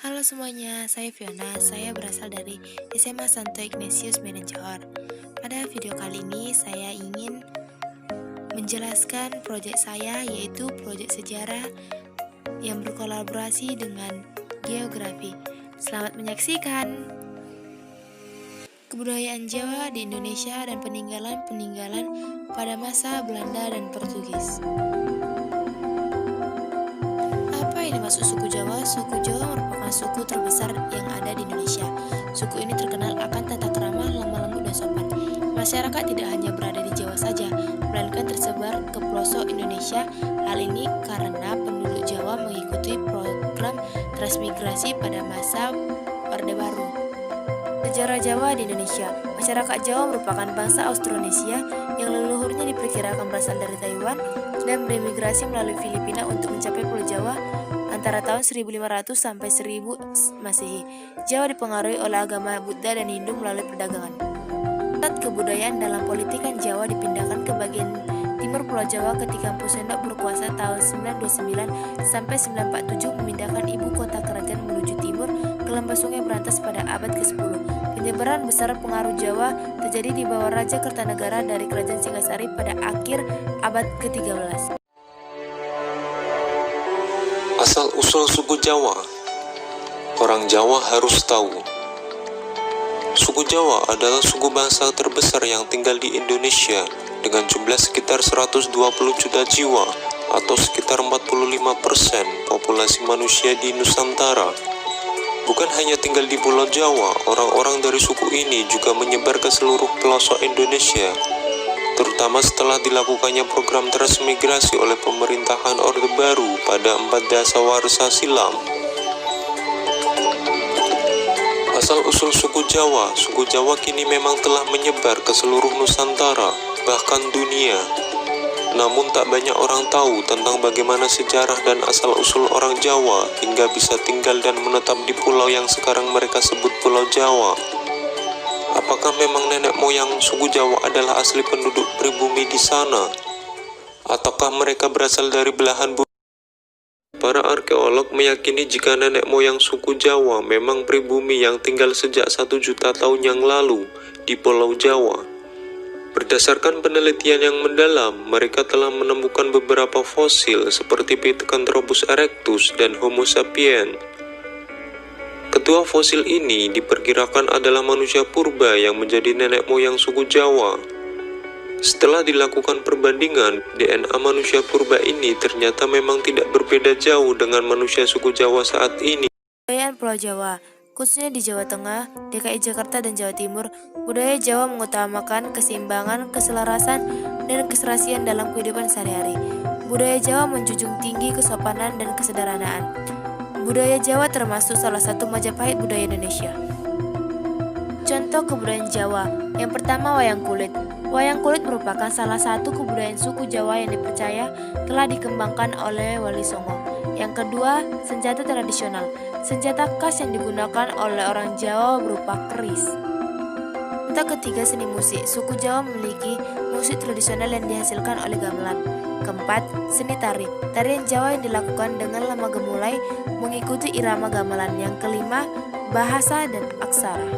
Halo semuanya, saya Fiona. Saya berasal dari SMA Santo Ignatius Medan Johor. Pada video kali ini, saya ingin menjelaskan proyek saya, yaitu proyek sejarah yang berkolaborasi dengan geografi. Selamat menyaksikan. Kebudayaan Jawa di Indonesia dan peninggalan-peninggalan pada masa Belanda dan Portugis. Apa yang dimaksud suku Jawa? Suku Jawa merupakan suku terbesar yang ada di Indonesia. Suku ini terkenal akan tata krama, lemah lembut, dan sopan. Masyarakat tidak hanya berada di Jawa saja, melainkan tersebar ke pelosok Indonesia. Hal ini karena penduduk Jawa mengikuti program transmigrasi pada masa Orde Baru. Sejarah Jawa di Indonesia. Masyarakat Jawa merupakan bangsa Austronesia yang leluhurnya diperkirakan berasal dari Taiwan dan beremigrasi melalui Filipina untuk mencapai Pulau Jawa antara tahun 1500 sampai 1000 Masehi. Jawa dipengaruhi oleh agama Buddha dan Hindu melalui perdagangan. Pusat kebudayaan dalam politikan Jawa dipindahkan ke bagian timur Pulau Jawa ketika Empu Sendok berkuasa tahun 929 sampai 947 memindahkan ibu kota kerajaan menuju timur ke lembah Sungai Berantas pada abad ke-10. Penyebaran besar pengaruh Jawa terjadi di bawah Raja Kertanegara dari Kerajaan Singasari pada akhir abad ke-13. Asal-usul suku Jawa. Orang Jawa harus tahu. Suku Jawa adalah suku bangsa terbesar yang tinggal di Indonesia dengan jumlah sekitar 120 juta jiwa atau sekitar 45% populasi manusia di Nusantara. Bukan hanya tinggal di Pulau Jawa, orang-orang dari suku ini juga menyebar ke seluruh pelosok Indonesia, terutama setelah dilakukannya program transmigrasi oleh pemerintahan Orde Baru pada 4 dasawarsa silam. Asal-usul suku Jawa kini memang telah menyebar ke seluruh Nusantara, bahkan dunia. Namun tak banyak orang tahu tentang bagaimana sejarah dan asal-usul orang Jawa hingga bisa tinggal dan menetap di pulau yang sekarang mereka sebut Pulau Jawa. Apakah memang nenek moyang suku Jawa adalah asli penduduk pribumi di sana? Ataukah mereka berasal dari belahan bumi? Para arkeolog meyakini jika nenek moyang suku Jawa memang pribumi yang tinggal sejak 1 juta tahun yang lalu di Pulau Jawa. Berdasarkan penelitian yang mendalam, mereka telah menemukan beberapa fosil seperti Pithecanthropus erectus dan Homo sapiens. Kedua fosil ini diperkirakan adalah manusia purba yang menjadi nenek moyang suku Jawa. Setelah dilakukan perbandingan, DNA manusia purba ini ternyata memang tidak berbeda jauh dengan manusia suku Jawa saat ini. Kebudayaan Pulau Jawa, khususnya di Jawa Tengah, DKI Jakarta, dan Jawa Timur, budaya Jawa mengutamakan keseimbangan, keselarasan, dan keserasian dalam kehidupan sehari-hari. Budaya Jawa menjunjung tinggi kesopanan dan kesederhanaan. Budaya Jawa termasuk salah satu Majapahit budaya Indonesia. Contoh kebudayaan Jawa. Yang pertama, wayang kulit. Wayang kulit merupakan salah satu kebudayaan suku Jawa yang dipercaya telah dikembangkan oleh Wali Songo. Yang kedua, senjata tradisional. Senjata khas yang digunakan oleh orang Jawa berupa keris. Contoh ketiga, seni musik. Suku Jawa memiliki musik tradisional yang dihasilkan oleh gamelan. Keempat, seni tari. Tarian Jawa yang dilakukan dengan lama gemulai mengikuti irama gamelan. Yang kelima, bahasa dan aksara.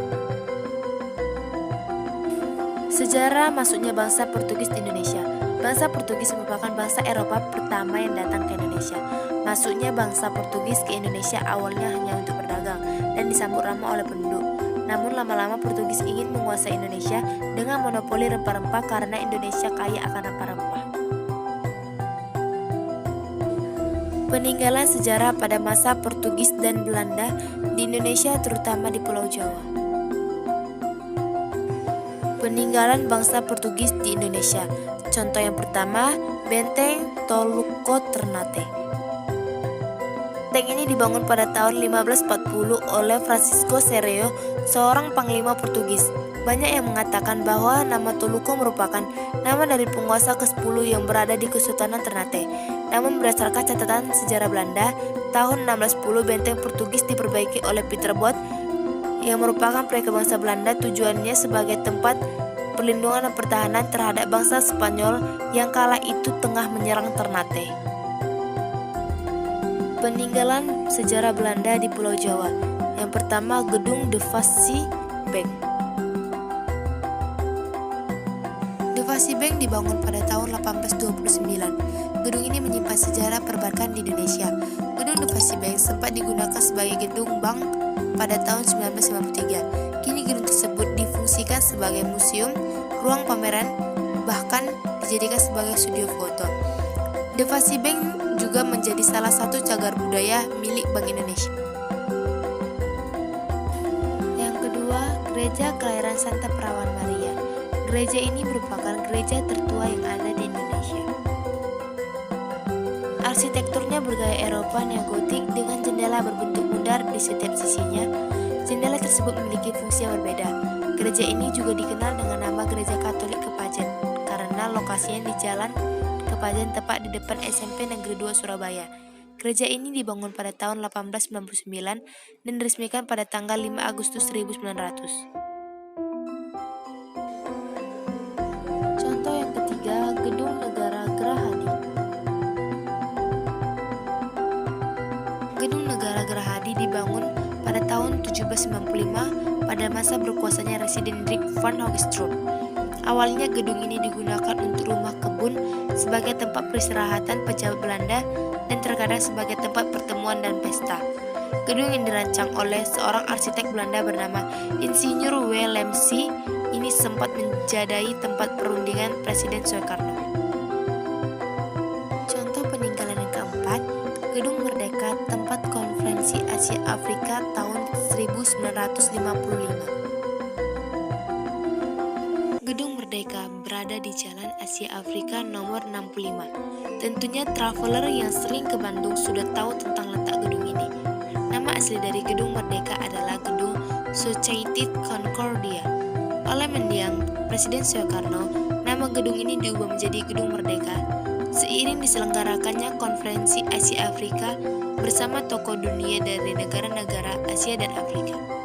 Sejarah masuknya bangsa Portugis di Indonesia. Bangsa Portugis merupakan bangsa Eropa pertama yang datang ke Indonesia. Masuknya bangsa Portugis ke Indonesia awalnya hanya untuk berdagang dan disambut ramah oleh penduduk. Namun lama-lama Portugis ingin menguasai Indonesia dengan monopoli rempah-rempah karena Indonesia kaya akan rempah-rempah. Peninggalan sejarah pada masa Portugis dan Belanda di Indonesia, terutama di Pulau Jawa. Peninggalan bangsa Portugis di Indonesia. Contoh yang pertama, Benteng Toluco Ternate. Benteng ini dibangun pada tahun 1540 oleh Francisco Serrao, seorang panglima Portugis. Banyak yang mengatakan bahwa nama Toluco merupakan nama dari penguasa ke-10 yang berada di Kesultanan Ternate. Namun berdasarkan catatan sejarah Belanda, tahun 1610 benteng Portugis diperbaiki oleh Peter Both yang merupakan proyek bangsa Belanda, tujuannya sebagai tempat perlindungan dan pertahanan terhadap bangsa Spanyol yang kala itu tengah menyerang Ternate. Peninggalan sejarah Belanda di Pulau Jawa. Yang pertama, Gedung Devassi Bank. Devassi Bank dibangun pada tahun 1829. Gedung ini menyimpan sejarah perbankan di Indonesia. Gedung Devassi Bank sempat digunakan sebagai gedung bank pada tahun 1953. Kini gedung tersebut difungsikan sebagai museum, ruang pameran, bahkan dijadikan sebagai studio foto. Devassi Bank juga menjadi salah satu cagar budaya milik Bank Indonesia. Yang kedua, Gereja Kelahiran Santa Perawan Maria. Gereja ini merupakan gereja tertua yang ada di Indonesia. Arsitekturnya bergaya Eropa neogotik dengan jendela berbentuk bundar di setiap sisinya. Jendela tersebut memiliki fungsi yang berbeda. Gereja ini juga dikenal dengan nama Gereja Katolik Kepajen karena lokasinya di Jalan Kepajen tepat di depan SMP Negeri 2 Surabaya. Gereja ini dibangun pada tahun 1899 dan diresmikan pada tanggal 5 Agustus 1900. Contoh yang ketiga, Gedung Negara Gerahadi. Gedung Negara Gerahadi dibangun pada tahun 1795 pada masa berkuasanya Residen Hendrik van Hogestroop. Awalnya gedung ini digunakan untuk rumah kebun sebagai tempat peristirahatan pejabat Belanda dan terkadang sebagai tempat pertemuan dan pesta. Gedung yang dirancang oleh seorang arsitek Belanda bernama Insinyur Willem C. ini sempat menjadi tempat perundingan Presiden Soekarno. Contoh peninggalan yang keempat, Gedung Merdeka, tempat konferensi Asia Afrika tahun 1955. Gedung Merdeka berada di Jalan Asia Afrika nomor 65. Tentunya traveler yang sering ke Bandung sudah tahu tentang letak gedung ini. Nama asli dari Gedung Merdeka adalah Gedung Society Concordia. Oleh mendiang Presiden Soekarno, nama gedung ini diubah menjadi Gedung Merdeka. Seiring diselenggarakannya konferensi Asia Afrika bersama tokoh dunia dari negara-negara Asia dan Afrika.